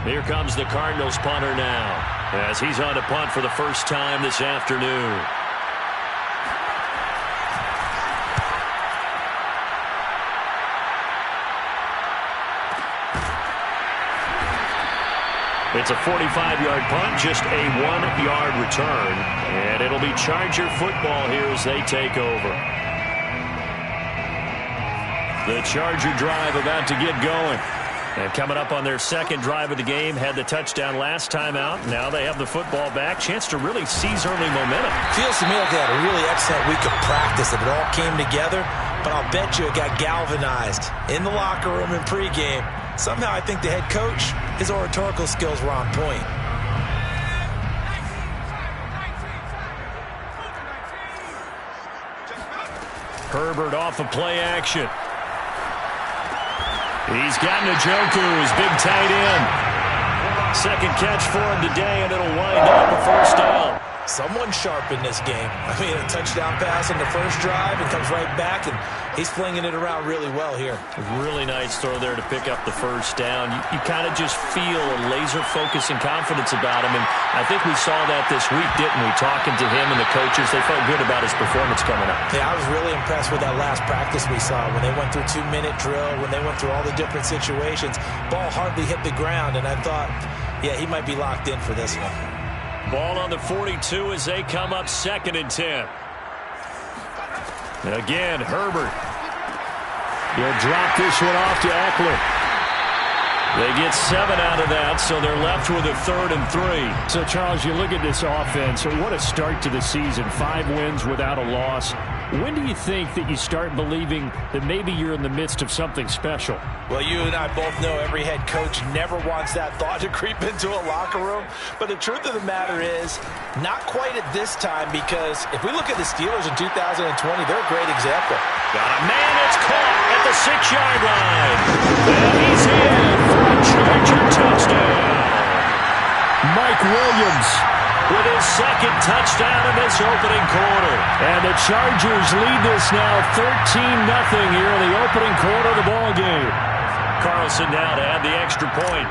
Here comes the Cardinals punter now, as he's on to punt for the first time this afternoon. It's a 45-yard punt, just a 1-yard return. And it'll be Charger football here as they take over. The Charger drive about to get going. And coming up on their second drive of the game, had the touchdown last time out. Now they have the football back. Chance to really seize early momentum. Feels to me like they had a really excellent week of practice. If it all came together, but I'll bet you it got galvanized in the locker room in pregame. Somehow I think the head coach, his oratorical skills were on point. Herbert off of play action. He's got Njoku, his big tight end. Second catch for him today, and it'll wind up a first down. Someone sharp in this game. I mean, a touchdown pass on the first drive and comes right back, and he's flinging it around really well here. Really nice throw there to pick up the first down. You kind of just feel a laser focus and confidence about him, and I think we saw that this week, didn't we? Talking to him and the coaches, they felt good about his performance coming up. Yeah, I was really impressed with that last practice we saw when they went through 2-minute drill, when they went through all the different situations. Ball hardly hit the ground, and I thought, yeah, he might be locked in for this one. Ball on the 42 as they come up 2nd and 10. Again, Herbert. He'll drop this one off to Eckler. They get 7 out of that, so they're left with a 3rd and 3. So, Charles, you look at this offense, what a start to the season. 5 wins without a loss. When do you think that you start believing that maybe you're in the midst of something special? Well, you and I both know every head coach never wants that thought to creep into a locker room. But the truth of the matter is, not quite at this time, because if we look at the Steelers in 2020, they're a great example. Got a man, it's caught at the 6-yard line. And he's in for a Charger touchdown. Mike Williams with his 2nd touchdown in this opening quarter. And the Chargers lead this now 13-0 here in the opening quarter of the ball game. Carlson now to add the extra point.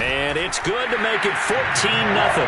And it's good to make it 14-0.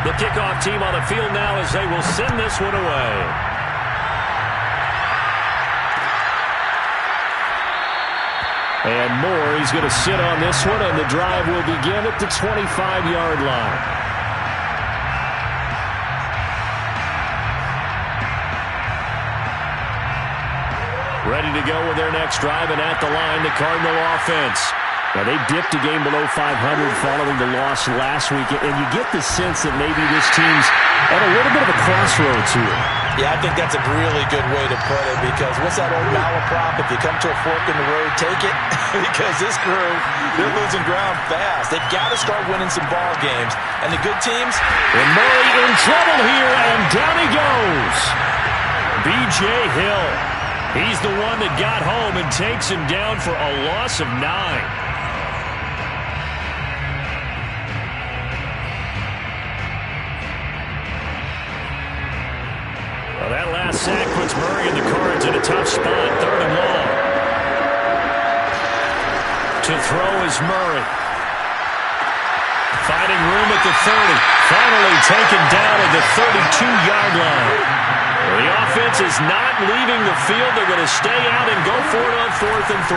The kickoff team on the field now as they will send this one away. And Moore, he's going to sit on this one, and the drive will begin at the 25-yard line. Ready to go with their next drive, and at the line, the Cardinal offense. Now, they dipped a game below 500 following the loss last week, and you get the sense that maybe this team's at a little bit of a crossroads here. Yeah, I think that's a really good way to put it, because what's that old malaprop? If you come to a fork in the road, take it. Because this crew, they're losing ground fast. They've got to start winning some ball games. And the good teams? And Murray in trouble here, and down he goes. B.J. Hill. He's the one that got home and takes him down for a loss of 9. Well, that last sack puts Murray and the Cards in a tough spot. 3rd and long. To throw is Murray. Finding room at the 30. Finally taken down at the 32-yard line. The offense is not leaving the field. They're going to stay out and go for it on 4th and 3.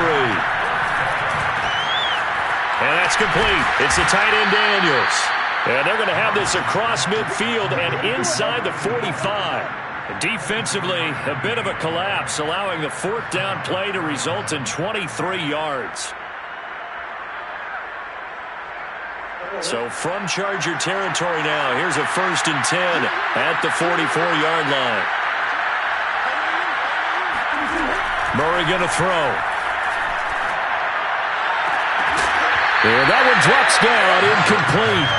And that's complete. It's the tight end Daniels. And they're going to have this across midfield and inside the 45. Defensively, a bit of a collapse, allowing the 4th down play to result in 23 yards. So from Charger territory now, here's a 1st and 10 at the 44-yard line. Murray going to throw. And that one drops down, incomplete.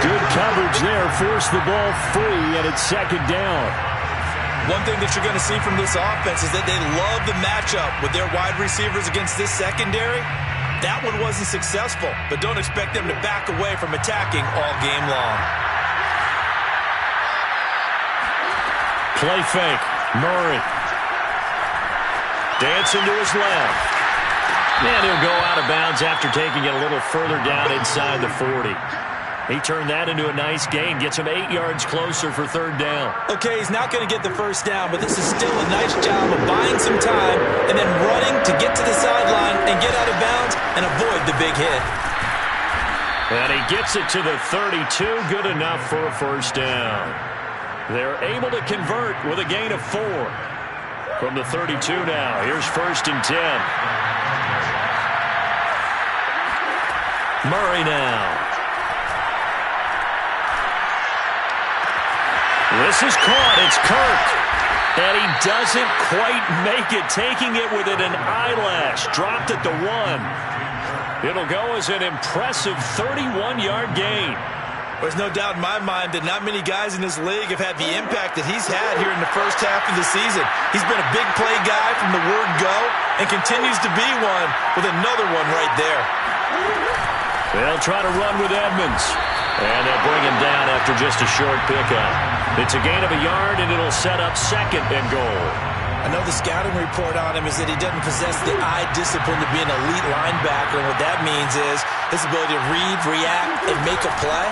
Good coverage there, forced the ball free, and it's second down. One thing that you're going to see from this offense is that they love the matchup with their wide receivers against this secondary. That one wasn't successful, but don't expect them to back away from attacking all game long. Play fake. Murray. Dancing to his left. And he'll go out of bounds after taking it a little further down inside the 40. He turned that into a nice gain, gets him 8 yards closer for third down. Okay, he's not going to get the first down, but this is still a nice job of buying some time and then running to get to the sideline and get out of bounds and avoid the big hit. And he gets it to the 32, good enough for a first down. They're able to convert with a gain of 4. From the 32 now, here's 1st and 10. Murray now. This is caught. It's Kirk. And he doesn't quite make it, taking it within an eyelash. Dropped at the 1. It'll go as an impressive 31-yard gain. There's no doubt in my mind that not many guys in this league have had the impact that he's had here in the first half of the season. He's been a big play guy from the word go and continues to be one with another one right there. They'll try to run with Edmonds. And they'll bring him down after just a short pickup. It's a gain of a yard, and it'll set up 2nd and goal. I know the scouting report on him is that he doesn't possess the eye discipline to be an elite linebacker. And what that means is his ability to read, react, and make a play.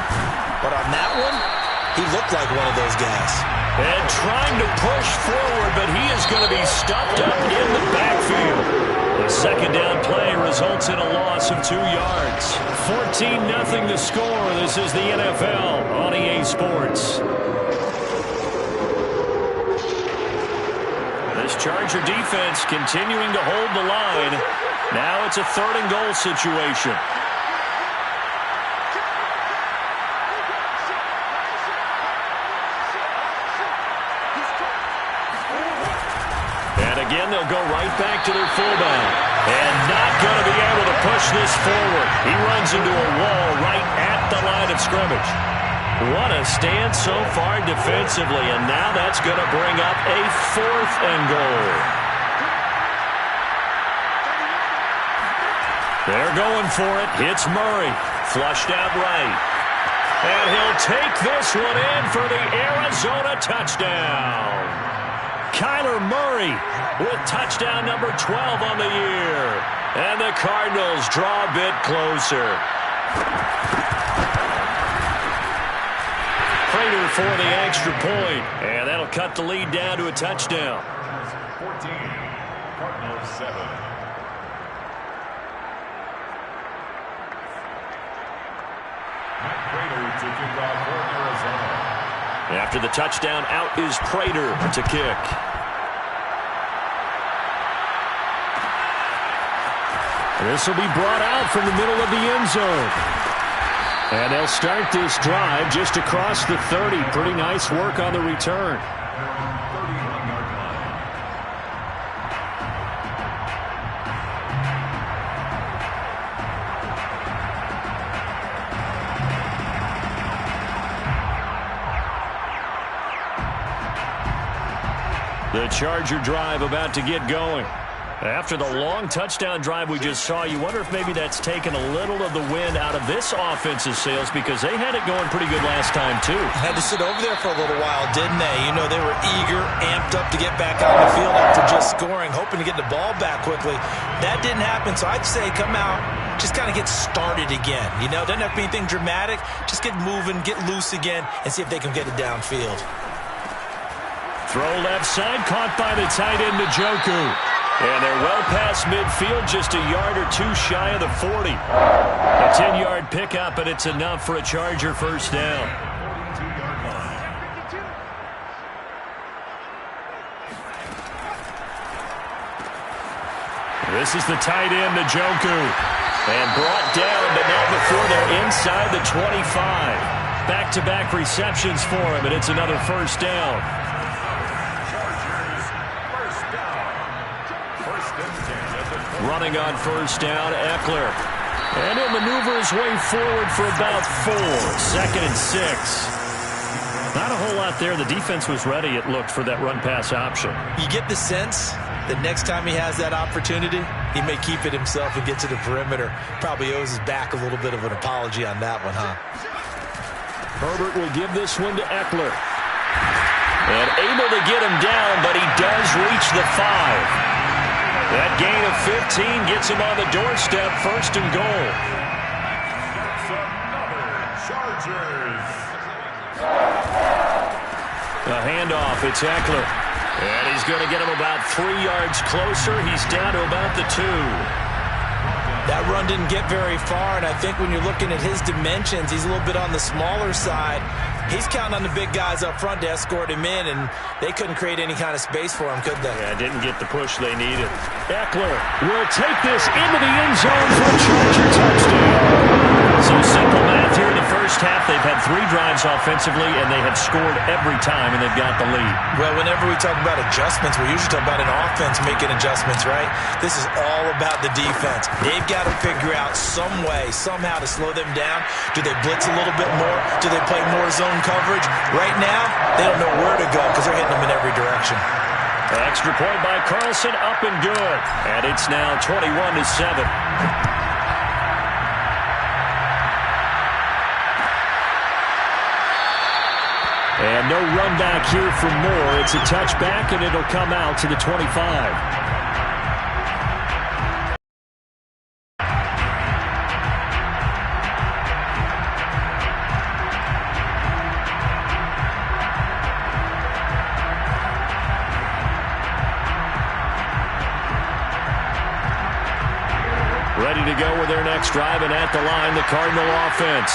But on that one, he looked like one of those guys. And trying to push forward, but he is going to be stuffed up in the backfield. The second down play results in a loss of 2 yards. 14-0 the score. This is the NFL on EA Sports. This Charger defense continuing to hold the line. Now it's a 3rd and goal situation. And again, they'll go right back to their fullback. And not going to be able to push this forward. He runs into a wall right at the line of scrimmage. What a stand so far defensively, and now that's going to bring up a 4th and goal. They're going for it. Hits Murray. Flushed out right. And he'll take this one in for the Arizona touchdown. Kyler Murray with touchdown number 12 on the year. And the Cardinals draw a bit closer. Prater for the extra point. And that'll cut the lead down to a touchdown. 14, Cardinals 7. Matt Prater to kick off for Arizona. After the touchdown, out is Prater to kick. This will be brought out from the middle of the end zone. And they'll start this drive just across the 30. Pretty nice work on the return. 31-yard line. The Charger drive about to get going. After the long touchdown drive we just saw, you wonder if maybe that's taken a little of the wind out of this offense's sails, because they had it going pretty good last time, too. Had to sit over there for a little while, didn't they? You know, they were eager, amped up to get back on the field after just scoring, hoping to get the ball back quickly. That didn't happen, so I'd say come out, just kind of get started again. You know, doesn't have to be anything dramatic. Just get moving, get loose again, and see if they can get it downfield. Throw left side, caught by the tight end, Njoku. And they're well past midfield, just a yard or 2 shy of the 40. A 10-yard pickup, and it's enough for a Charger first down. 42-yard line. This is the tight end, Njoku. And brought down, but not before they're inside the 25. Back-to-back receptions for him, and it's another first down. Chargers, first down. Running on first down, Eckler. And he'll maneuver his way forward for about 4. 2nd and 6. Not a whole lot there. The defense was ready, it looked, for that run-pass option. You get the sense that next time he has that opportunity, he may keep it himself and get to the perimeter. Probably owes his back a little bit of an apology on that one, huh? Herbert will give this one to Eckler. And able to get him down, but he does reach the 5. That gain of 15 gets him on the doorstep, 1st and goal. That's another Chargers. A handoff, it's Eckler. And he's going to get him about 3 yards closer. He's down to about the 2. That run didn't get very far, and I think when you're looking at his dimensions, he's a little bit on the smaller side. He's counting on the big guys up front to escort him in, and they couldn't create any kind of space for him, could they? Yeah, didn't get the push they needed. Eckler will take this into the end zone for a Charger touchdown. So simple math here in the first half. They've had 3 drives offensively, and they have scored every time, and they've got the lead. Well, whenever we talk about adjustments, we usually talk about an offense making adjustments, right? This is all about the defense. They've got to figure out some way, somehow to slow them down. Do they blitz a little bit more? Do they play more zone coverage? Right now, they don't know where to go because they're hitting them in every direction. Extra point by Carlson, up and good. And it's now 21-7. And no run back here for Moore. It's a touchback, and it'll come out to the 25. Ready to go with their next drive, and at the line, the Cardinal offense.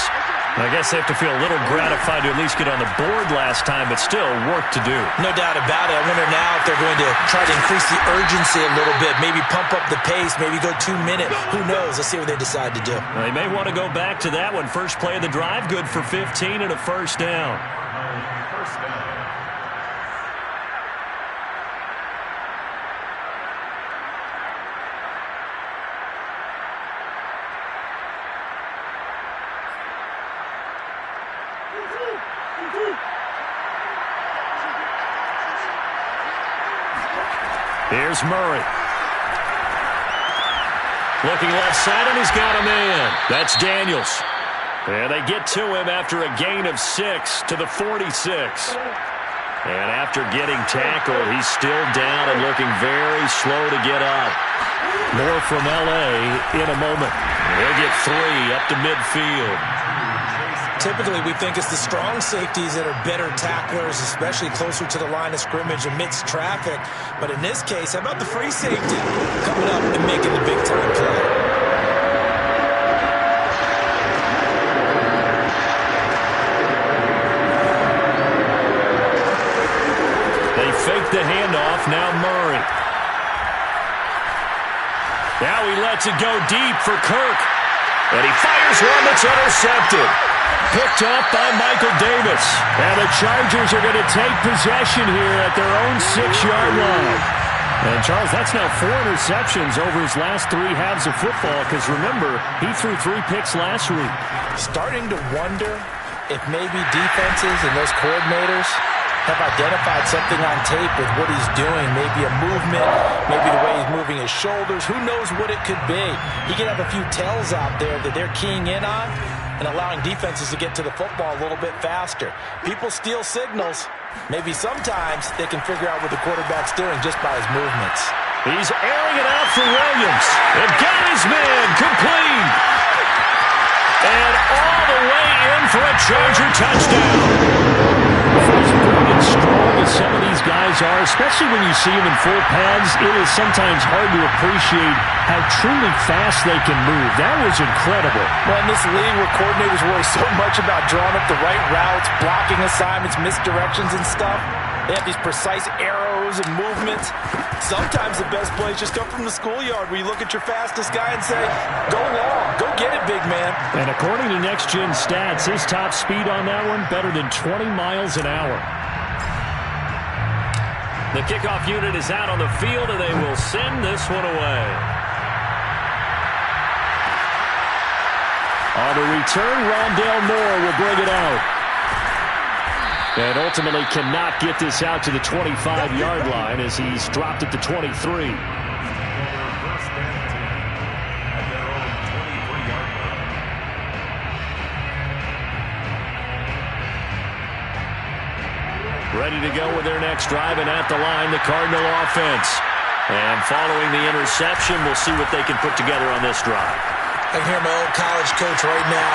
I guess they have to feel a little gratified to at least get on the board last time, but still work to do. No doubt about it. I wonder now if they're going to try to increase the urgency a little bit, maybe pump up the pace, maybe go 2 minutes. Who knows? Let's see what they decide to do. Well, they may want to go back to that one. First play of the drive, good for 15 and a first down. First down. Here's Murray. Looking left side, and he's got a man. That's Daniels. And they get to him after a gain of 6 to the 46. And after getting tackled, he's still down and looking very slow to get up. More from L.A. in a moment. He'll get 3 up to midfield. Typically, we think it's the strong safeties that are better tacklers, especially closer to the line of scrimmage amidst traffic. But in this case, how about the free safety coming up and making the big-time play? They fake the handoff. Now Murray. Now he lets it go deep for Kirk. And he fires one that's intercepted. Picked off by Michael Davis. And the Chargers are going to take possession here at their own 6-yard line. And, Charles, that's now 4 interceptions over his last 3 halves of football, because, remember, he threw 3 picks last week. Starting to wonder if maybe defenses and those coordinators have identified something on tape with what he's doing. Maybe a movement, maybe the way he's moving his shoulders. Who knows what it could be? He could have a few tells out there that they're keying in on and allowing defenses to get to the football a little bit faster. People steal signals. Maybe sometimes they can figure out what the quarterback's doing just by his movements. He's airing it out for Williams. And got his man complete. And all the way in for a Charger touchdown. For as big and strong as some of these guys are, especially when you see them in full pads, it is sometimes hard to appreciate how truly fast they can move. That was incredible. Well, in this league where coordinators worry so much about drawing up the right routes, blocking assignments, misdirections and stuff, they have these precise arrows and movements. Sometimes the best plays just come from the schoolyard where you look at your fastest guy and say, go long, go get it, big man. And according to Next Gen Stats, his top speed on that one, better than 20 miles an hour. The kickoff unit is out on the field, and they will send this one away. return, Rondale Moore will bring it out. And ultimately cannot get this out to the 25-yard line as he's dropped at the 23. Ready to go with their next drive, and at the line, the Cardinal offense. And following the interception, we'll see what they can put together on this drive. I can hear my old college coach right now.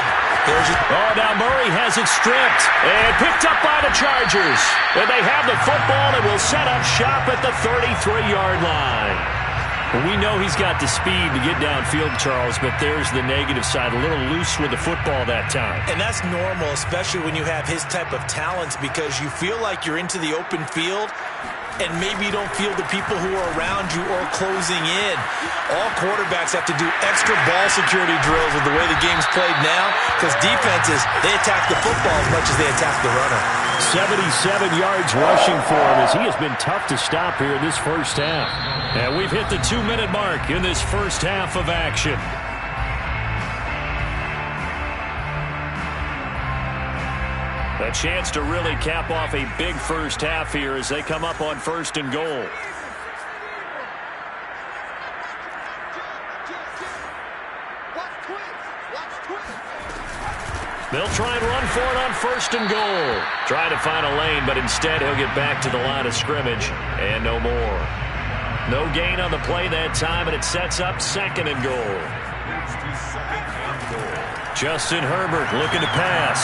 Now Murray has it stripped and picked up by the Chargers. And they have the football and will set up shop at the 33-yard line. We know he's got the speed to get downfield, Charles, but there's the negative side. A little loose with the football that time. And that's normal, especially when you have his type of talents, because you feel like you're into the open field and maybe you don't feel the people who are around you or closing in. All quarterbacks have to do extra ball security drills with the way the game's played now, because defenses, they attack the football as much as they attack the runner. 77 yards rushing for him as he has been tough to stop here in this first half. And we've hit the 2-minute mark in this first half of action. A chance to really cap off a big first half here as they come up on 1st and goal. They'll try and run for it on 1st and goal. Try to find a lane, but instead he'll get back to the line of scrimmage and no more. No gain on the play that time, and it sets up 2nd and goal. Justin Herbert looking to pass.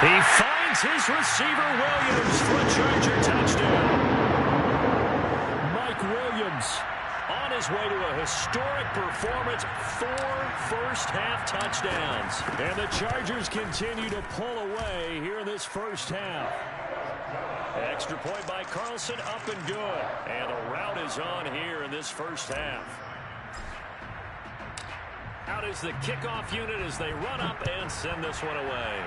He finds his receiver, Williams, for a Charger touchdown. Mike Williams on his way to a historic performance, 4 first-half touchdowns. And the Chargers continue to pull away here in this first half. Extra point by Carlson, up and good. And the route is on here in this first half. Out is the kickoff unit as they run up and send this one away.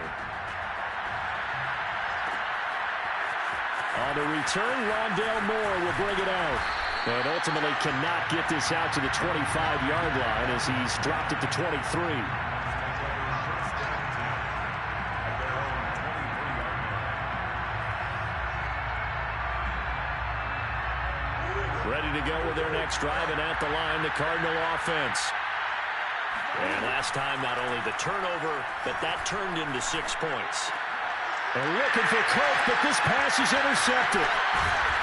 On the return, Rondale Moore will bring it out. And ultimately cannot get this out to the 25-yard line as he's dropped at the 23. Ready to go with their next drive, and at the line, the Cardinal offense. And last time, not only the turnover, but that turned into 6 points. And looking for Coke, but this pass is intercepted.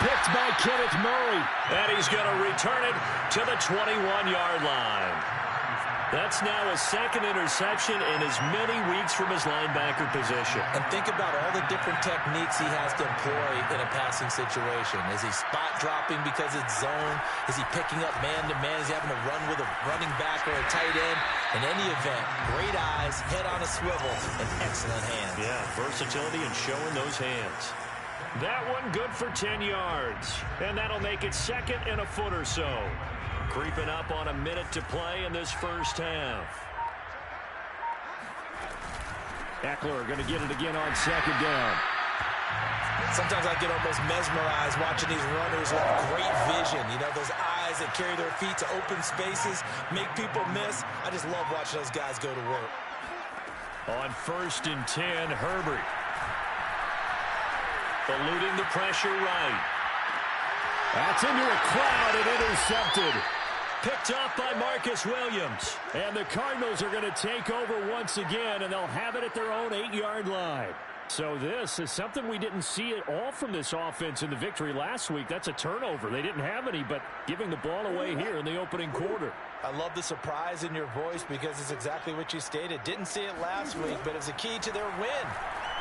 Picked by Kenneth Murray. And he's going to return it to the 21-yard line. That's now his 2nd interception in as many weeks from his linebacker position. And think about all the different techniques he has to employ in a passing situation. Is he spot dropping because it's zone? Is he picking up man-to-man? Is he having to run with a running back or a tight end? In any event, great eyes, head on a swivel, and excellent hands. Yeah, versatility and showing those hands. That one good for 10 yards. And that'll make it 2nd and a foot or so. Creeping up on a minute to play in this first half. Eckler going to get it again on 2nd down. Sometimes I get almost mesmerized watching these runners who have great vision. You know, those eyes that carry their feet to open spaces, make people miss. I just love watching those guys go to work. On 1st and 10, Herbert. Eluding the pressure right. That's into a crowd and intercepted. Picked up by Marcus Williams. And the Cardinals are going to take over once again, and they'll have it at their own 8-yard line. So this is something we didn't see at all from this offense in the victory last week. That's a turnover. They didn't have any, but giving the ball away here in the opening quarter. I love the surprise in your voice because it's exactly what you stated. Didn't see it last week, but it's a key to their win.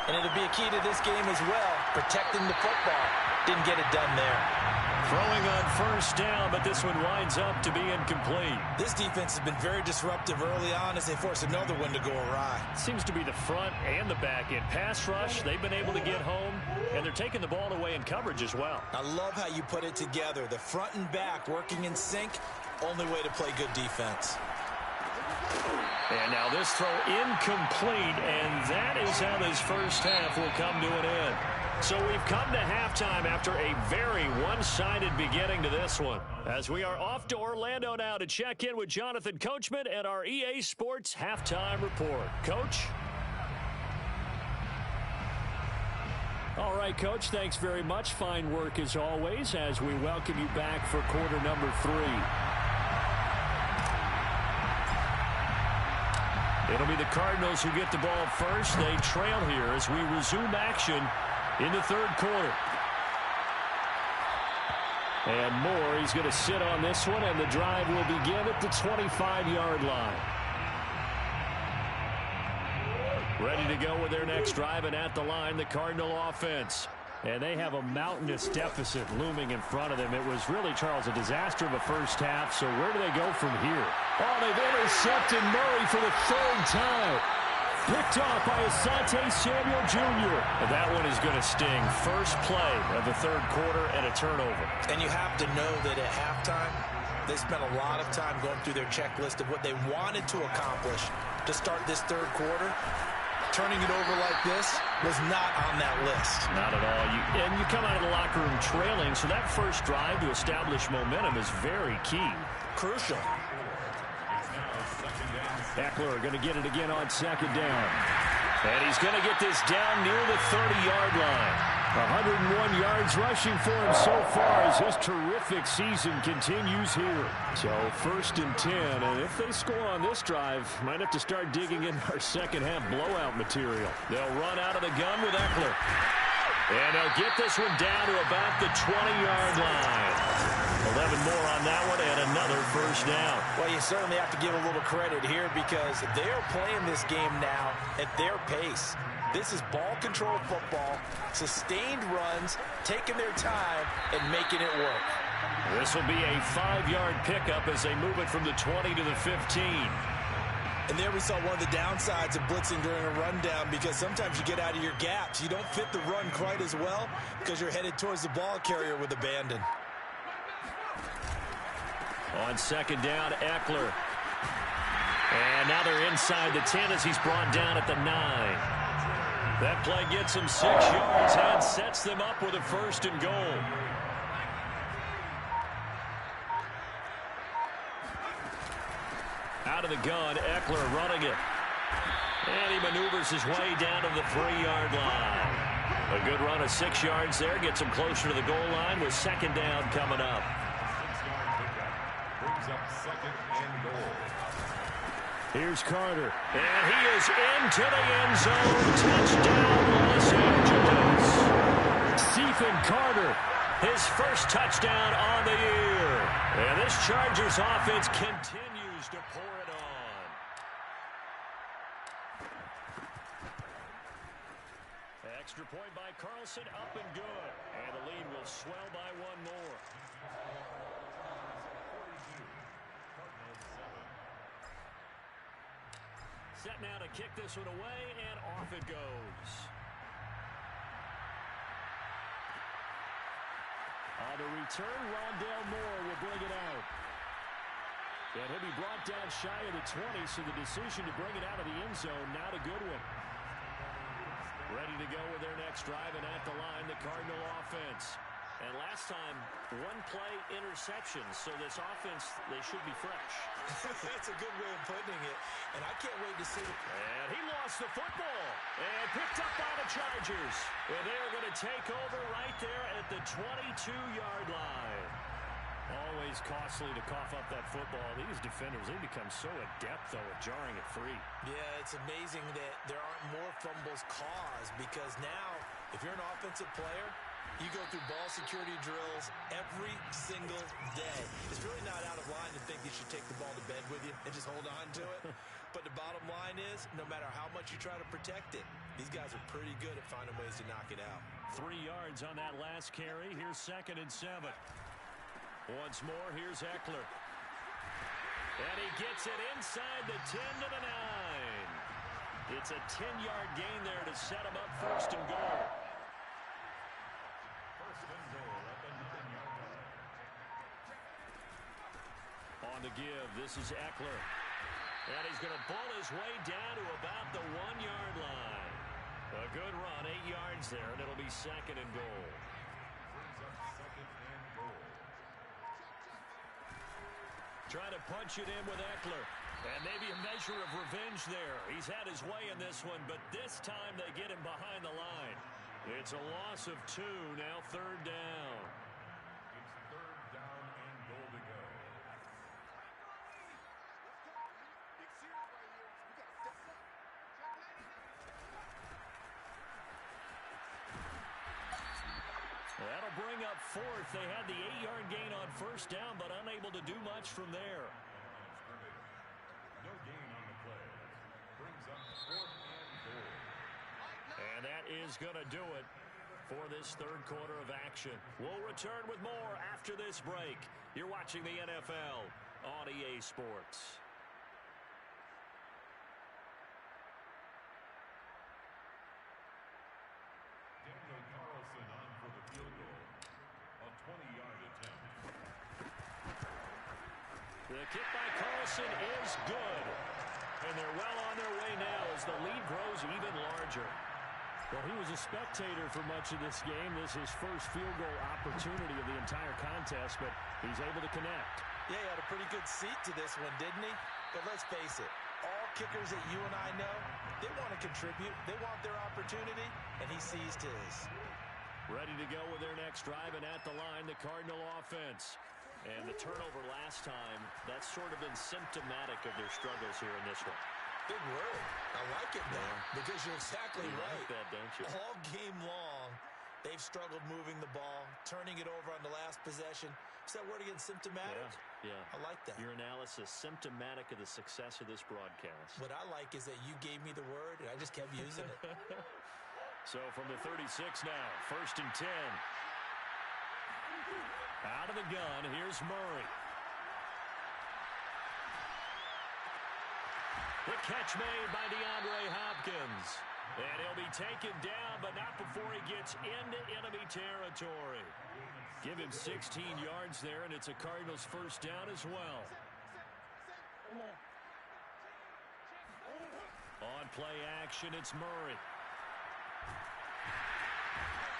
And it'll be a key to this game as well, protecting the football. Didn't get it done there. Throwing on 1st down, but this one winds up to be incomplete. This defense has been very disruptive early on as they force another one to go awry. Seems to be the front and the back end. Pass rush, they've been able to get home, and they're taking the ball away in coverage as well. I love how you put it together. The front and back working in sync, only way to play good defense. And now this throw incomplete, and that is how this first half will come to an end. So we've come to halftime after a very one-sided beginning to this one. As we are off to Orlando now to check in with Jonathan Coachman and our EA Sports Halftime Report. Coach? All right, Coach, thanks very much. Fine work as always as we welcome you back for quarter number 3. It'll be the Cardinals who get the ball first. They trail here as we resume action in the third quarter. And Moore, he's going to sit on this one, and the drive will begin at the 25-yard line. Ready to go with their next drive, and at the line, the Cardinal offense. And they have a mountainous deficit looming in front of them. It was really, Charles, a disaster of a first half, so where do they go from here? Oh, they've intercepted Murray for the third time. Picked off by Asante Samuel Jr. And that one is going to sting. First play of the third quarter and a turnover. And you have to know that at halftime, they spent a lot of time going through their checklist of what they wanted to accomplish to start this third quarter. Turning it over like this was not on that list. Not at all. And you come out of the locker room trailing, so that first drive to establish momentum is very key. Crucial. Eckler going to get it again on second down. And he's going to get this down near the 30-yard line. 101 yards rushing for him so far as his terrific season continues here. So first and 10, and if they score on this drive, might have to start digging in our second half blowout material. They'll run out of the gun with Eckler. And they'll get this one down to about the 20-yard line. 11 more on that one and another first down. Well, you certainly have to give a little credit here because they are playing this game now at their pace. This is ball control football, sustained runs, taking their time, and making it work. This will be a 5-yard pickup as they move it from the 20 to the 15. And there we saw one of the downsides of blitzing during a rundown because sometimes you get out of your gaps. You don't fit the run quite as well because you're headed towards the ball carrier with abandon. On second down, Eckler. And now they're inside the 10 as he's brought down at the 9. That play gets him 6 yards and sets them up with a first and goal. Out of the gun, Eckler running it. And he maneuvers his way down to the 3-yard line. A good run of 6 yards there gets him closer to the goal line with second down coming up. 6-yard pickup brings up second and goal. Here's Carter. And he is into the end zone. Touchdown, Los Angeles. Stephen Carter. His first touchdown on the year. And this Chargers offense continues to pour it on. Extra point by Carlson, up and good. And the lead will swell by one more. Set now to kick this one away, and off it goes. On the return, Rondale Moore will bring it out. And he'll be brought down shy of the 20, so the decision to bring it out of the end zone, not a good one. Ready to go with their next drive, and at the line, the Cardinal offense. And last time, one-play interception, so this offense, they should be fresh. That's a good way of putting it, and I can't wait to see it. And he lost the football and picked up by the Chargers. And they are going to take over right there at the 22-yard line. Always costly to cough up that football. These defenders, they become so adept, though, at jarring it free. Yeah, it's amazing that there aren't more fumbles caused because now, if you're an offensive player, you go through ball security drills every single day. It's really not out of line to think you should take the ball to bed with you and just hold on to it. But the bottom line is, no matter how much you try to protect it, these guys are pretty good at finding ways to knock it out. 3 yards on that last carry. Here's 2nd and 7. Once more, here's Eckler. And he gets it inside the 10 to the 9. It's a 10-yard gain there to set him up first and goal. On the give, this is Eckler. And he's going to pull his way down to about the 1-yard line. A good run, 8 yards there, and it'll be second and goal. Brings up second and goal. Trying to punch it in with Eckler. And maybe a measure of revenge there. He's had his way in this one, but this time they get him behind the line. It's a loss of 2, now third down. It's third down and goal to go. That'll bring up fourth. They had the 8-yard gain on first down, but unable to do much from there. No gain on the play. Brings up fourth and goal. And that is going to do it for this third quarter of action. We'll return with more after this break. You're watching the NFL on EA Sports. Daniel Carlson on for the field goal. A 20-yard attempt. The kick by Carlson is good. And they're well on their way now as the lead grows even larger. Well, he was a spectator for much of this game. This is his first field goal opportunity of the entire contest, but he's able to connect. Yeah, he had a pretty good seat to this one, didn't he? But let's face it, all kickers that you and I know, they want to contribute. They want their opportunity, and he seized his. Ready to go with their next drive, and at the line, the Cardinal offense. And the turnover last time, that's sort of been symptomatic of their struggles here in this one. Big word. I like it, man, because you're exactly You right. like that, don't you? All game long, they've struggled moving the ball, turning it over on the last possession. Is that word again, symptomatic? Yeah. I like that. Your analysis, symptomatic of the success of this broadcast. What I like is that you gave me the word, and I just kept using it. So from the 36 now, first and 10. Out of the gun, here's Murray. The catch made by DeAndre Hopkins. And he'll be taken down, but not before he gets into enemy territory. Give him 16 yards there, and it's a Cardinals first down as well. On play action, it's Murray.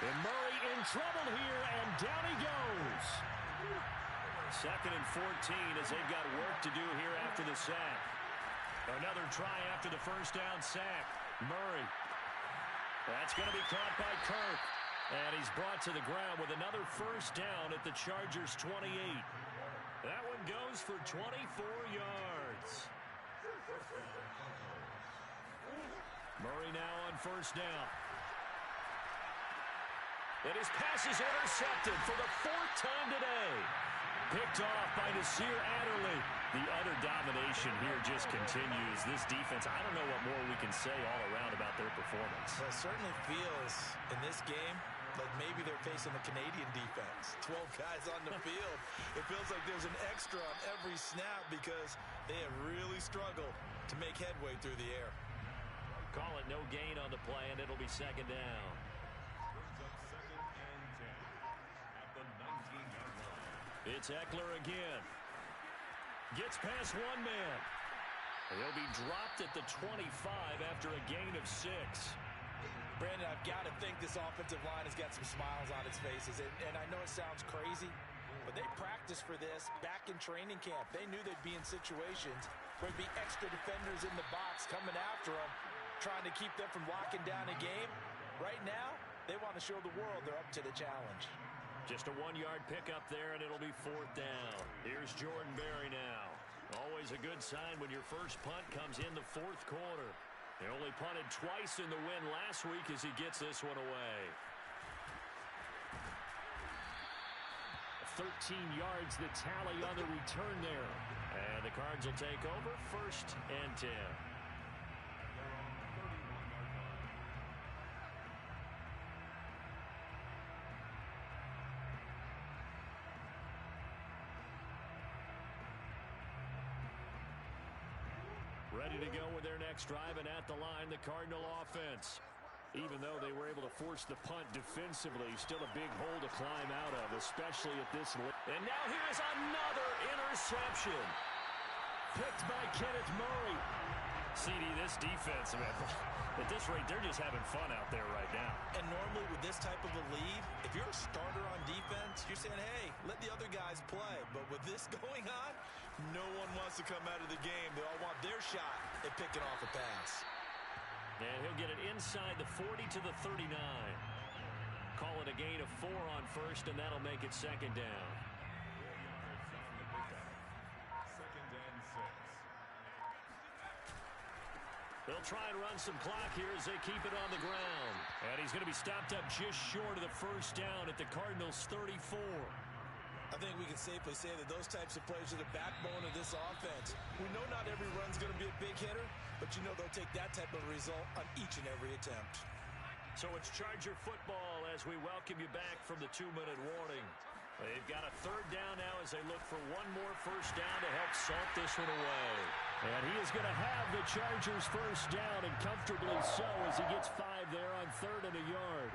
And Murray in trouble here, and down he goes. Second and 14 as they've got work to do here after the sack. Another try after the first down sack. Murray. That's going to be caught by Kirk. And he's brought to the ground with another first down at the Chargers' 28. That one goes for 24 yards. Murray now on first down. And his pass is intercepted for the 4th time today. Picked off by Nasir Adderley. The utter domination here just continues. This defense, I don't know what more we can say all around about their performance. Well, it certainly feels in this game like maybe they're facing the Canadian defense. 12 guys on the field. It feels like there's an extra on every snap because they have really struggled to make headway through the air. Call it no gain on the play, and it'll be second down. Brings up second and 10 at the 19-yard line. It's Eckler again. Gets past one man. He'll be dropped at the 25 after a gain of 6. Brandon, I've got to think this offensive line has got some smiles on its faces. And I know it sounds crazy, but they practiced for this back in training camp. They knew they'd be in situations where there'd be extra defenders in the box coming after them, trying to keep them from locking down a game. Right now, they want to show the world they're up to the challenge. Just a 1-yard pickup there, and it'll be 4th down. Here's Jordan Berry now. Always a good sign when your first punt comes in the 4th quarter. He only punted twice in the win last week as he gets this one away. 13 yards the tally on the return there. And the Cards will take over 1st and 10. Ready to go with their next drive, and at the line, the Cardinal offense. Even though they were able to force the punt defensively, still a big hole to climb out of, especially at this late. And now here is another interception. Picked by Kenneth Murray. CD, this defense, man, at this rate, they're just having fun out there right now. And normally with this type of a lead, if you're a starter on defense, you're saying, hey, let the other guys play. But with this going on, no one wants to come out of the game. They all want their shot at picking off a pass. And he'll get it inside the 40 to the 39. Call it a gain of 4 on first, and that'll make it second down. 2nd and 6. They'll try and run some clock here as they keep it on the ground. And he's going to be stopped up just short of the first down at the Cardinals' 34. I think we can safely say that those types of plays are the backbone of this offense. We know not every run's going to be a big hitter, but you know they'll take that type of result on each and every attempt. So it's Charger football as we welcome you back from the 2-minute warning. They've got a third down now as they look for one more first down to help salt this one away. And he is going to have the Chargers first down, and comfortably so, as he gets 5 there on 3rd and a yard.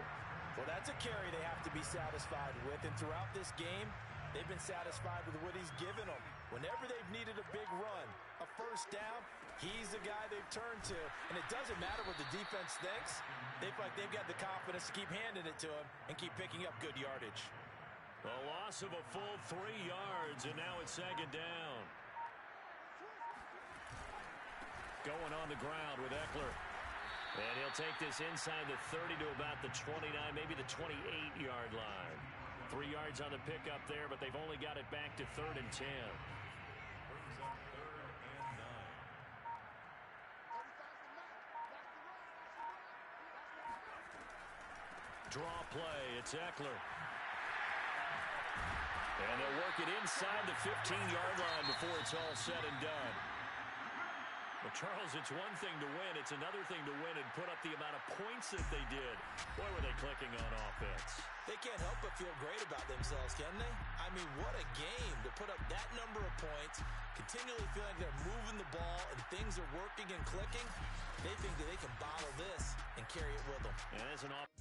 Well, that's a carry they have to be satisfied with, and throughout this game, they've been satisfied with what he's given them. Whenever they've needed a big run, a first down, he's the guy they've turned to. And it doesn't matter what the defense thinks. They feel like they've got the confidence to keep handing it to him and keep picking up good yardage. A loss of a full 3 yards, and now it's second down. Going on the ground with Eckler. And he'll take this inside the 30 to about the 29, maybe the 28-yard line. 3 yards on the pickup there, but they've only got it back to 3rd and 10. Brings up 3rd and 9. Draw play. It's Eckler. And they'll work it inside the 15-yard line before it's all said and done. But, Charles, it's one thing to win. It's another thing to win and put up the amount of points that they did. Boy, were they clicking on offense. They can't help but feel great about themselves, can they? I mean, what a game to put up that number of points, continually feeling like they're moving the ball and things are working and clicking. They think that they can bottle this and carry it with them. And as an offense.